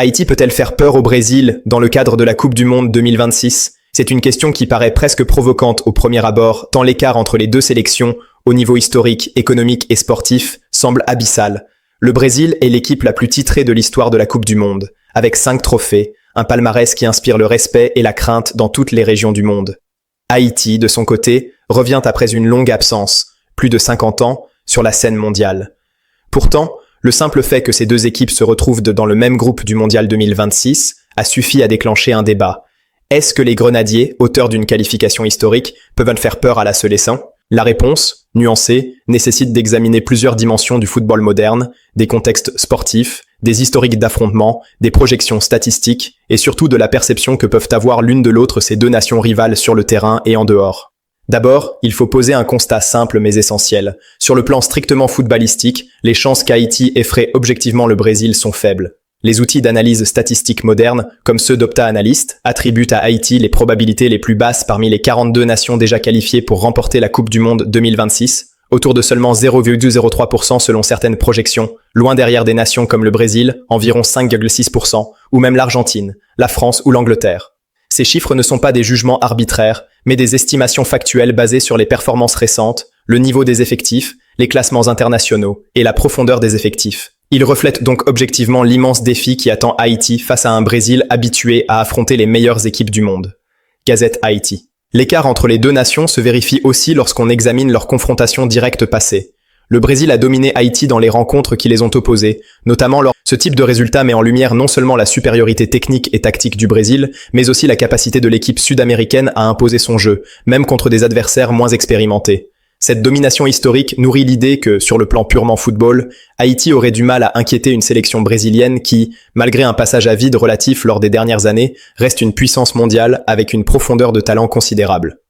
Haïti peut-elle faire peur au Brésil dans le cadre de la Coupe du Monde 2026? C'est une question qui paraît presque provocante au premier abord, tant l'écart entre les deux sélections, au niveau historique, économique et sportif, semble abyssal. Le Brésil est l'équipe la plus titrée de l'histoire de la Coupe du Monde, avec 5 trophées, un palmarès qui inspire le respect et la crainte dans toutes les régions du monde. Haïti, de son côté, revient après une longue absence, plus de 50 ans, sur la scène mondiale. Pourtant, le simple fait que ces deux équipes se retrouvent dans le même groupe du Mondial 2026 a suffi à déclencher un débat. Est-ce que les Grenadiers, auteurs d'une qualification historique, peuvent faire peur à la Seleção? La réponse, nuancée, nécessite d'examiner plusieurs dimensions du football moderne, des contextes sportifs, des historiques d'affrontements, des projections statistiques, et surtout de la perception que peuvent avoir l'une de l'autre ces deux nations rivales sur le terrain et en dehors. D'abord, il faut poser un constat simple mais essentiel. Sur le plan strictement footballistique, les chances qu'Haïti effraie objectivement le Brésil sont faibles. Les outils d'analyse statistique modernes, comme ceux d'Opta Analyst, attribuent à Haïti les probabilités les plus basses parmi les 42 nations déjà qualifiées pour remporter la Coupe du Monde 2026, autour de seulement 0,03% selon certaines projections, loin derrière des nations comme le Brésil, environ 5,6%, ou même l'Argentine, la France ou l'Angleterre. Ces chiffres ne sont pas des jugements arbitraires, mais des estimations factuelles basées sur les performances récentes, le niveau des effectifs, les classements internationaux et la profondeur des effectifs. Ils reflètent donc objectivement l'immense défi qui attend Haïti face à un Brésil habitué à affronter les meilleures équipes du monde. Gazette Haïti. L'écart entre les deux nations se vérifie aussi lorsqu'on examine leurs confrontations directes passées. Le Brésil a dominé Haïti dans les rencontres qui les ont opposées, notamment ce type de résultat met en lumière non seulement la supériorité technique et tactique du Brésil, mais aussi la capacité de l'équipe sud-américaine à imposer son jeu, même contre des adversaires moins expérimentés. Cette domination historique nourrit l'idée que, sur le plan purement football, Haïti aurait du mal à inquiéter une sélection brésilienne qui, malgré un passage à vide relatif lors des dernières années, reste une puissance mondiale avec une profondeur de talent considérable.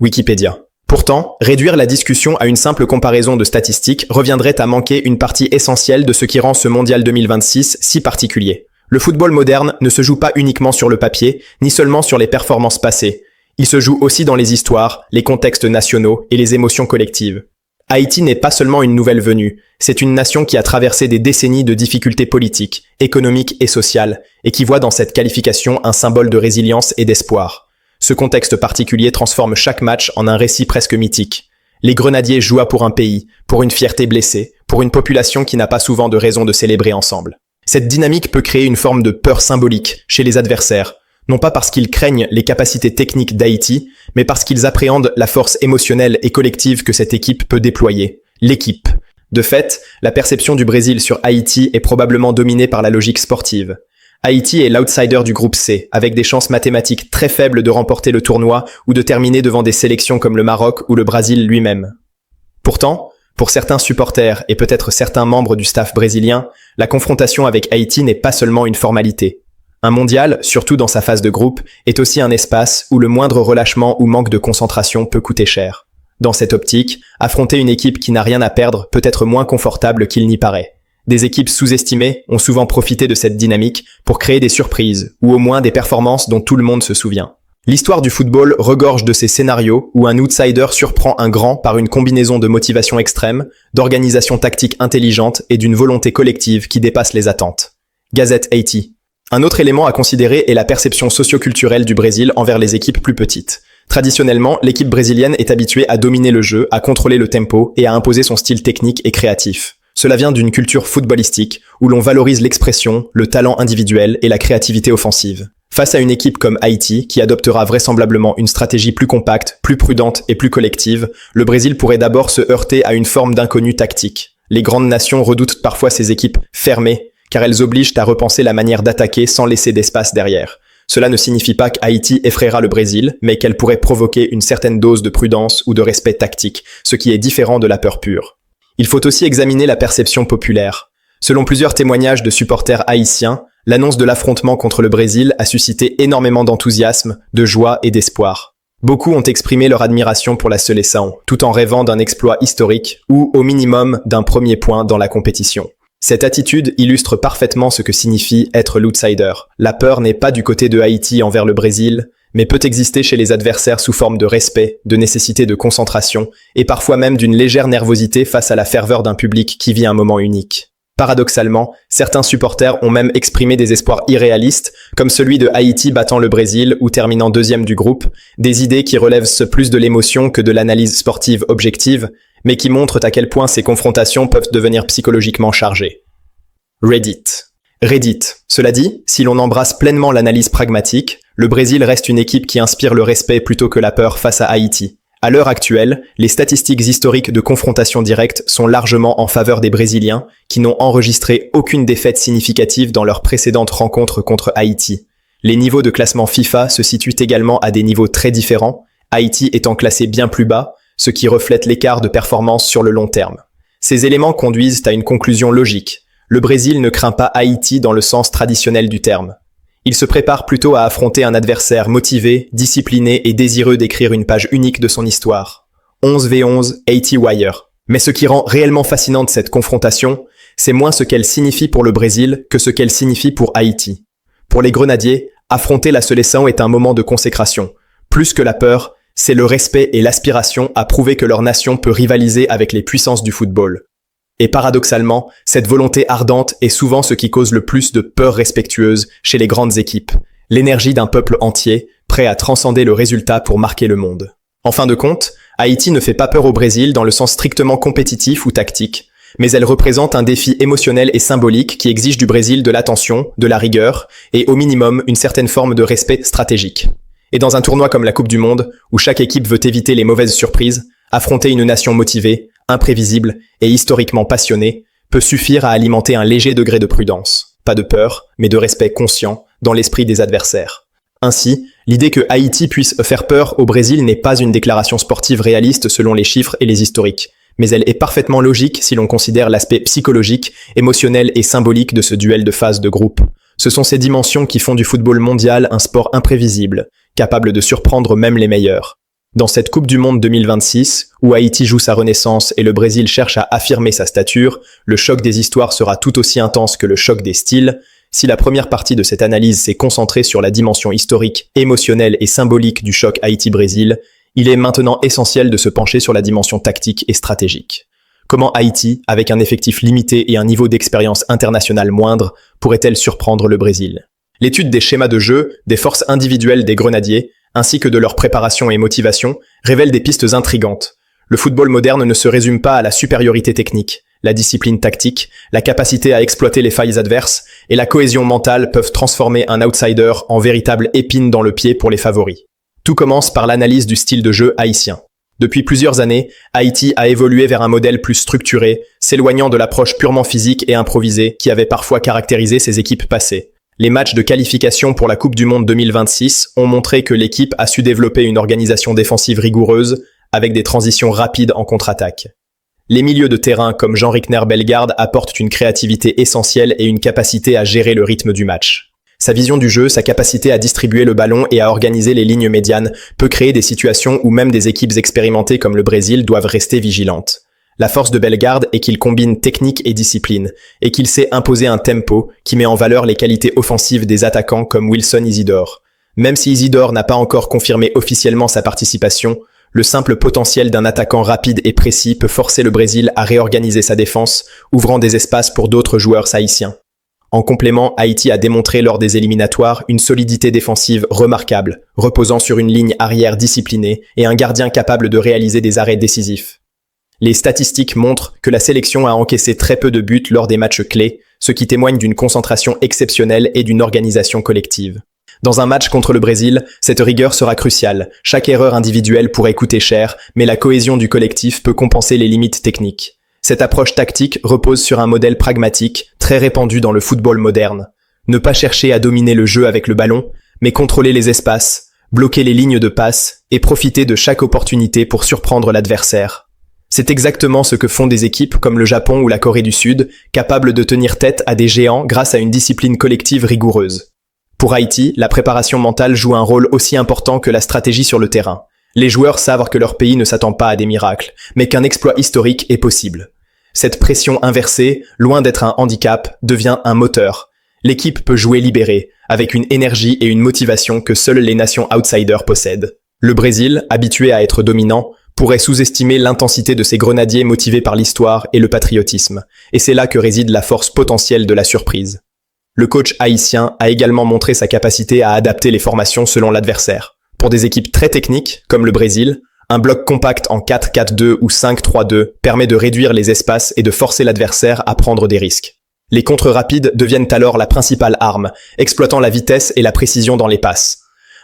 Wikipédia. Pourtant, réduire la discussion à une simple comparaison de statistiques reviendrait à manquer une partie essentielle de ce qui rend ce Mondial 2026 si particulier. Le football moderne ne se joue pas uniquement sur le papier, ni seulement sur les performances passées. Il se joue aussi dans les histoires, les contextes nationaux et les émotions collectives. Haïti n'est pas seulement une nouvelle venue, c'est une nation qui a traversé des décennies de difficultés politiques, économiques et sociales, et qui voit dans cette qualification un symbole de résilience et d'espoir. Ce contexte particulier transforme chaque match en un récit presque mythique. Les Grenadiers jouent pour un pays, pour une fierté blessée, pour une population qui n'a pas souvent de raison de célébrer ensemble. Cette dynamique peut créer une forme de peur symbolique chez les adversaires, non pas parce qu'ils craignent les capacités techniques d'Haïti, mais parce qu'ils appréhendent la force émotionnelle et collective que cette équipe peut déployer. L'équipe. De fait, la perception du Brésil sur Haïti est probablement dominée par la logique sportive. Haïti est l'outsider du groupe C, avec des chances mathématiques très faibles de remporter le tournoi ou de terminer devant des sélections comme le Maroc ou le Brésil lui-même. Pourtant, pour certains supporters et peut-être certains membres du staff brésilien, la confrontation avec Haïti n'est pas seulement une formalité. Un mondial, surtout dans sa phase de groupe, est aussi un espace où le moindre relâchement ou manque de concentration peut coûter cher. Dans cette optique, affronter une équipe qui n'a rien à perdre peut être moins confortable qu'il n'y paraît. Des équipes sous-estimées ont souvent profité de cette dynamique pour créer des surprises, ou au moins des performances dont tout le monde se souvient. L'histoire du football regorge de ces scénarios où un outsider surprend un grand par une combinaison de motivation extrême, d'organisation tactique intelligente et d'une volonté collective qui dépasse les attentes. Gazette Haïti. Un autre élément à considérer est la perception socio-culturelle du Brésil envers les équipes plus petites. Traditionnellement, l'équipe brésilienne est habituée à dominer le jeu, à contrôler le tempo et à imposer son style technique et créatif. Cela vient d'une culture footballistique où l'on valorise l'expression, le talent individuel et la créativité offensive. Face à une équipe comme Haïti, qui adoptera vraisemblablement une stratégie plus compacte, plus prudente et plus collective, le Brésil pourrait d'abord se heurter à une forme d'inconnu tactique. Les grandes nations redoutent parfois ces équipes fermées, car elles obligent à repenser la manière d'attaquer sans laisser d'espace derrière. Cela ne signifie pas qu'Haïti effraiera le Brésil, mais qu'elle pourrait provoquer une certaine dose de prudence ou de respect tactique, ce qui est différent de la peur pure. Il faut aussi examiner la perception populaire. Selon plusieurs témoignages de supporters haïtiens, l'annonce de l'affrontement contre le Brésil a suscité énormément d'enthousiasme, de joie et d'espoir. Beaucoup ont exprimé leur admiration pour la Seleção, tout en rêvant d'un exploit historique ou, au minimum, d'un premier point dans la compétition. Cette attitude illustre parfaitement ce que signifie être l'outsider. La peur n'est pas du côté de Haïti envers le Brésil, mais peut exister chez les adversaires sous forme de respect, de nécessité de concentration, et parfois même d'une légère nervosité face à la ferveur d'un public qui vit un moment unique. Paradoxalement, certains supporters ont même exprimé des espoirs irréalistes, comme celui de Haïti battant le Brésil ou terminant deuxième du groupe, des idées qui relèvent plus de l'émotion que de l'analyse sportive objective, mais qui montrent à quel point ces confrontations peuvent devenir psychologiquement chargées. Reddit. Cela dit, si l'on embrasse pleinement l'analyse pragmatique, le Brésil reste une équipe qui inspire le respect plutôt que la peur face à Haïti. À l'heure actuelle, les statistiques historiques de confrontation directe sont largement en faveur des Brésiliens, qui n'ont enregistré aucune défaite significative dans leurs précédentes rencontres contre Haïti. Les niveaux de classement FIFA se situent également à des niveaux très différents, Haïti étant classé bien plus bas, ce qui reflète l'écart de performance sur le long terme. Ces éléments conduisent à une conclusion logique. Le Brésil ne craint pas Haïti dans le sens traditionnel du terme. Il se prépare plutôt à affronter un adversaire motivé, discipliné et désireux d'écrire une page unique de son histoire. 11v11, Haiti Wire. Mais ce qui rend réellement fascinante cette confrontation, c'est moins ce qu'elle signifie pour le Brésil que ce qu'elle signifie pour Haïti. Pour les Grenadiers, affronter la sélection est un moment de consécration. Plus que la peur, c'est le respect et l'aspiration à prouver que leur nation peut rivaliser avec les puissances du football. Et paradoxalement, cette volonté ardente est souvent ce qui cause le plus de peur respectueuse chez les grandes équipes. L'énergie d'un peuple entier, prêt à transcender le résultat pour marquer le monde. En fin de compte, Haïti ne fait pas peur au Brésil dans le sens strictement compétitif ou tactique, mais elle représente un défi émotionnel et symbolique qui exige du Brésil de l'attention, de la rigueur et au minimum une certaine forme de respect stratégique. Et dans un tournoi comme la Coupe du Monde, où chaque équipe veut éviter les mauvaises surprises, affronter une nation motivée, imprévisible et historiquement passionnée peut suffire à alimenter un léger degré de prudence, pas de peur, mais de respect conscient dans l'esprit des adversaires. Ainsi, l'idée que Haïti puisse faire peur au Brésil n'est pas une déclaration sportive réaliste selon les chiffres et les historiques, mais elle est parfaitement logique si l'on considère l'aspect psychologique, émotionnel et symbolique de ce duel de phase de groupe. Ce sont ces dimensions qui font du football mondial un sport imprévisible, capable de surprendre même les meilleurs. Dans cette Coupe du Monde 2026, où Haïti joue sa renaissance et le Brésil cherche à affirmer sa stature, le choc des histoires sera tout aussi intense que le choc des styles. Si la première partie de cette analyse s'est concentrée sur la dimension historique, émotionnelle et symbolique du choc Haïti-Brésil, il est maintenant essentiel de se pencher sur la dimension tactique et stratégique. Comment Haïti, avec un effectif limité et un niveau d'expérience internationale moindre, pourrait-elle surprendre le Brésil ? L'étude des schémas de jeu, des forces individuelles des Grenadiers, ainsi que de leur préparation et motivation, révèle des pistes intrigantes. Le football moderne ne se résume pas à la supériorité technique. La discipline tactique, la capacité à exploiter les failles adverses et la cohésion mentale peuvent transformer un outsider en véritable épine dans le pied pour les favoris. Tout commence par l'analyse du style de jeu haïtien. Depuis plusieurs années, Haïti a évolué vers un modèle plus structuré, s'éloignant de l'approche purement physique et improvisée qui avait parfois caractérisé ses équipes passées. Les matchs de qualification pour la Coupe du Monde 2026 ont montré que l'équipe a su développer une organisation défensive rigoureuse avec des transitions rapides en contre-attaque. Les milieux de terrain comme Jean-Rickner Bellegarde apportent une créativité essentielle et une capacité à gérer le rythme du match. Sa vision du jeu, sa capacité à distribuer le ballon et à organiser les lignes médianes peut créer des situations où même des équipes expérimentées comme le Brésil doivent rester vigilantes. La force de Bellegarde est qu'il combine technique et discipline, et qu'il sait imposer un tempo qui met en valeur les qualités offensives des attaquants comme Wilson Isidore. Même si Isidore n'a pas encore confirmé officiellement sa participation, le simple potentiel d'un attaquant rapide et précis peut forcer le Brésil à réorganiser sa défense, ouvrant des espaces pour d'autres joueurs haïtiens. En complément, Haïti a démontré lors des éliminatoires une solidité défensive remarquable, reposant sur une ligne arrière disciplinée et un gardien capable de réaliser des arrêts décisifs. Les statistiques montrent que la sélection a encaissé très peu de buts lors des matchs clés, ce qui témoigne d'une concentration exceptionnelle et d'une organisation collective. Dans un match contre le Brésil, cette rigueur sera cruciale. Chaque erreur individuelle pourrait coûter cher, mais la cohésion du collectif peut compenser les limites techniques. Cette approche tactique repose sur un modèle pragmatique, très répandu dans le football moderne. Ne pas chercher à dominer le jeu avec le ballon, mais contrôler les espaces, bloquer les lignes de passe et profiter de chaque opportunité pour surprendre l'adversaire. C'est exactement ce que font des équipes comme le Japon ou la Corée du Sud, capables de tenir tête à des géants grâce à une discipline collective rigoureuse. Pour Haïti, la préparation mentale joue un rôle aussi important que la stratégie sur le terrain. Les joueurs savent que leur pays ne s'attend pas à des miracles, mais qu'un exploit historique est possible. Cette pression inversée, loin d'être un handicap, devient un moteur. L'équipe peut jouer libérée, avec une énergie et une motivation que seules les nations outsiders possèdent. Le Brésil, habitué à être dominant, pourrait sous-estimer l'intensité de ces grenadiers motivés par l'histoire et le patriotisme. Et c'est là que réside la force potentielle de la surprise. Le coach haïtien a également montré sa capacité à adapter les formations selon l'adversaire. Pour des équipes très techniques, comme le Brésil, un bloc compact en 4-4-2 ou 5-3-2 permet de réduire les espaces et de forcer l'adversaire à prendre des risques. Les contres rapides deviennent alors la principale arme, exploitant la vitesse et la précision dans les passes.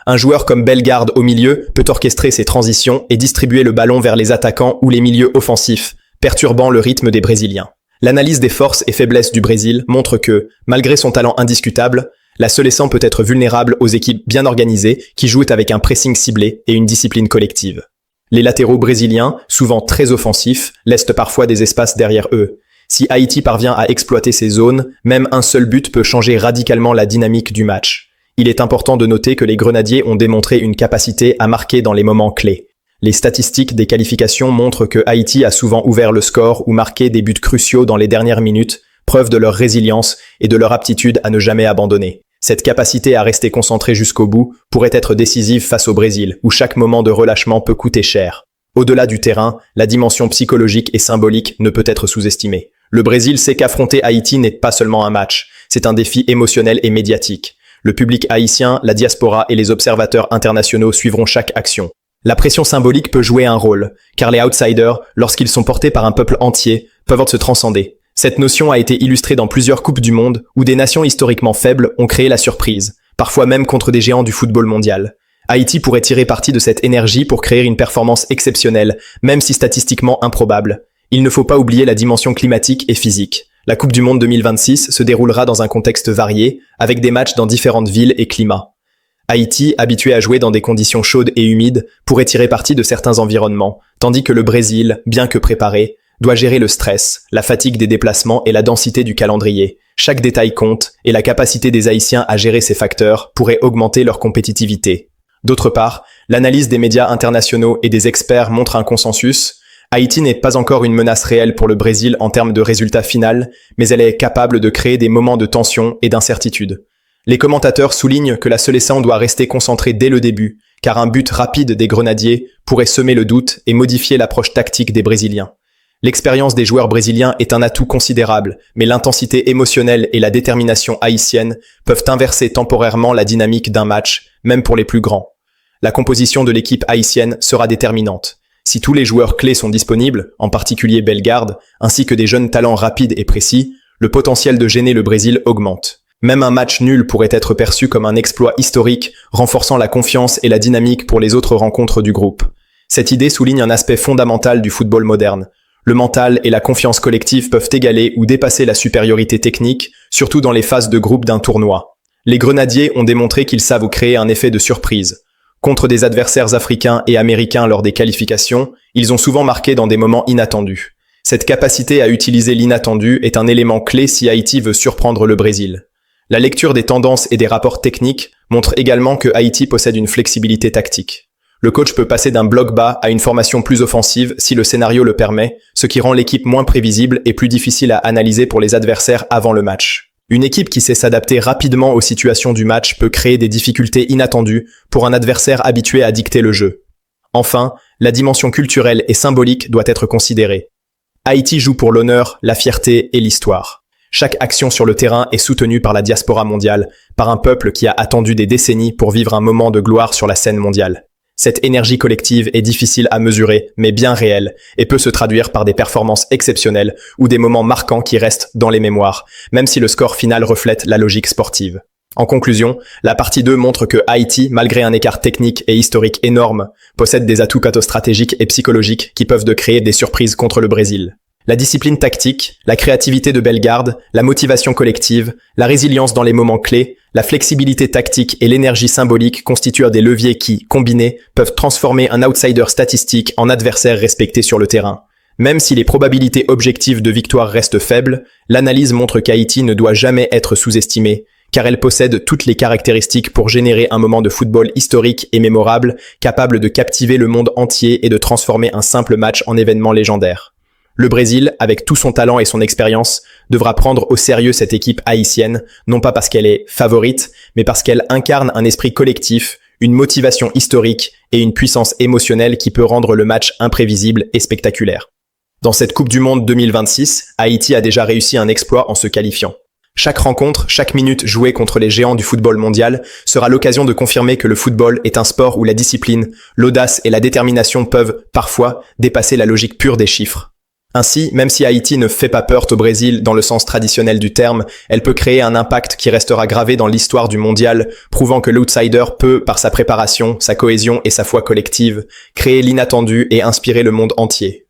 Un joueur comme Bellegarde au milieu peut orchestrer ses transitions et distribuer le ballon vers les attaquants ou les milieux offensifs, perturbant le rythme des Brésiliens. L'analyse des forces et faiblesses du Brésil montre que, malgré son talent indiscutable, la Seleção peut être vulnérable aux équipes bien organisées qui jouent avec un pressing ciblé et une discipline collective. Les latéraux brésiliens, souvent très offensifs, laissent parfois des espaces derrière eux. Si Haïti parvient à exploiter ces zones, même un seul but peut changer radicalement la dynamique du match. Il est important de noter que les Grenadiers ont démontré une capacité à marquer dans les moments clés. Les statistiques des qualifications montrent que Haïti a souvent ouvert le score ou marqué des buts cruciaux dans les dernières minutes, preuve de leur résilience et de leur aptitude à ne jamais abandonner. Cette capacité à rester concentré jusqu'au bout pourrait être décisive face au Brésil, où chaque moment de relâchement peut coûter cher. Au-delà du terrain, la dimension psychologique et symbolique ne peut être sous-estimée. Le Brésil sait qu'affronter Haïti n'est pas seulement un match, c'est un défi émotionnel et médiatique. Le public haïtien, la diaspora et les observateurs internationaux suivront chaque action. La pression symbolique peut jouer un rôle, car les outsiders, lorsqu'ils sont portés par un peuple entier, peuvent se transcender. Cette notion a été illustrée dans plusieurs coupes du monde où des nations historiquement faibles ont créé la surprise, parfois même contre des géants du football mondial. Haïti pourrait tirer parti de cette énergie pour créer une performance exceptionnelle, même si statistiquement improbable. Il ne faut pas oublier la dimension climatique et physique. La Coupe du Monde 2026 se déroulera dans un contexte varié, avec des matchs dans différentes villes et climats. Haïti, habitué à jouer dans des conditions chaudes et humides, pourrait tirer parti de certains environnements, tandis que le Brésil, bien que préparé, doit gérer le stress, la fatigue des déplacements et la densité du calendrier. Chaque détail compte, et la capacité des Haïtiens à gérer ces facteurs pourrait augmenter leur compétitivité. D'autre part, l'analyse des médias internationaux et des experts montre un consensus. Haïti n'est pas encore une menace réelle pour le Brésil en termes de résultat final, mais elle est capable de créer des moments de tension et d'incertitude. Les commentateurs soulignent que la Seleção doit rester concentrée dès le début, car un but rapide des Grenadiers pourrait semer le doute et modifier l'approche tactique des Brésiliens. L'expérience des joueurs brésiliens est un atout considérable, mais l'intensité émotionnelle et la détermination haïtienne peuvent inverser temporairement la dynamique d'un match, même pour les plus grands. La composition de l'équipe haïtienne sera déterminante. Si tous les joueurs clés sont disponibles, en particulier Bellegarde, ainsi que des jeunes talents rapides et précis, le potentiel de gêner le Brésil augmente. Même un match nul pourrait être perçu comme un exploit historique, renforçant la confiance et la dynamique pour les autres rencontres du groupe. Cette idée souligne un aspect fondamental du football moderne. Le mental et la confiance collective peuvent égaler ou dépasser la supériorité technique, surtout dans les phases de groupe d'un tournoi. Les Grenadiers ont démontré qu'ils savent créer un effet de surprise. Contre des adversaires africains et américains lors des qualifications, ils ont souvent marqué dans des moments inattendus. Cette capacité à utiliser l'inattendu est un élément clé si Haïti veut surprendre le Brésil. La lecture des tendances et des rapports techniques montre également que Haïti possède une flexibilité tactique. Le coach peut passer d'un bloc bas à une formation plus offensive si le scénario le permet, ce qui rend l'équipe moins prévisible et plus difficile à analyser pour les adversaires avant le match. Une équipe qui sait s'adapter rapidement aux situations du match peut créer des difficultés inattendues pour un adversaire habitué à dicter le jeu. Enfin, la dimension culturelle et symbolique doit être considérée. Haïti joue pour l'honneur, la fierté et l'histoire. Chaque action sur le terrain est soutenue par la diaspora mondiale, par un peuple qui a attendu des décennies pour vivre un moment de gloire sur la scène mondiale. Cette énergie collective est difficile à mesurer, mais bien réelle, et peut se traduire par des performances exceptionnelles ou des moments marquants qui restent dans les mémoires, même si le score final reflète la logique sportive. En conclusion, la partie 2 montre que Haïti, malgré un écart technique et historique énorme, possède des atouts stratégiques et psychologiques qui peuvent créer des surprises contre le Brésil. La discipline tactique, la créativité de Bellegarde, la motivation collective, la résilience dans les moments clés, la flexibilité tactique et l'énergie symbolique constituent des leviers qui, combinés, peuvent transformer un outsider statistique en adversaire respecté sur le terrain. Même si les probabilités objectives de victoire restent faibles, l'analyse montre qu'Haïti ne doit jamais être sous-estimée, car elle possède toutes les caractéristiques pour générer un moment de football historique et mémorable, capable de captiver le monde entier et de transformer un simple match en événement légendaire. Le Brésil, avec tout son talent et son expérience, devra prendre au sérieux cette équipe haïtienne, non pas parce qu'elle est favorite, mais parce qu'elle incarne un esprit collectif, une motivation historique et une puissance émotionnelle qui peut rendre le match imprévisible et spectaculaire. Dans cette Coupe du Monde 2026, Haïti a déjà réussi un exploit en se qualifiant. Chaque rencontre, chaque minute jouée contre les géants du football mondial sera l'occasion de confirmer que le football est un sport où la discipline, l'audace et la détermination peuvent, parfois, dépasser la logique pure des chiffres. Ainsi, même si Haïti ne fait pas peur au Brésil dans le sens traditionnel du terme, elle peut créer un impact qui restera gravé dans l'histoire du mondial, prouvant que l'outsider peut, par sa préparation, sa cohésion et sa foi collective, créer l'inattendu et inspirer le monde entier.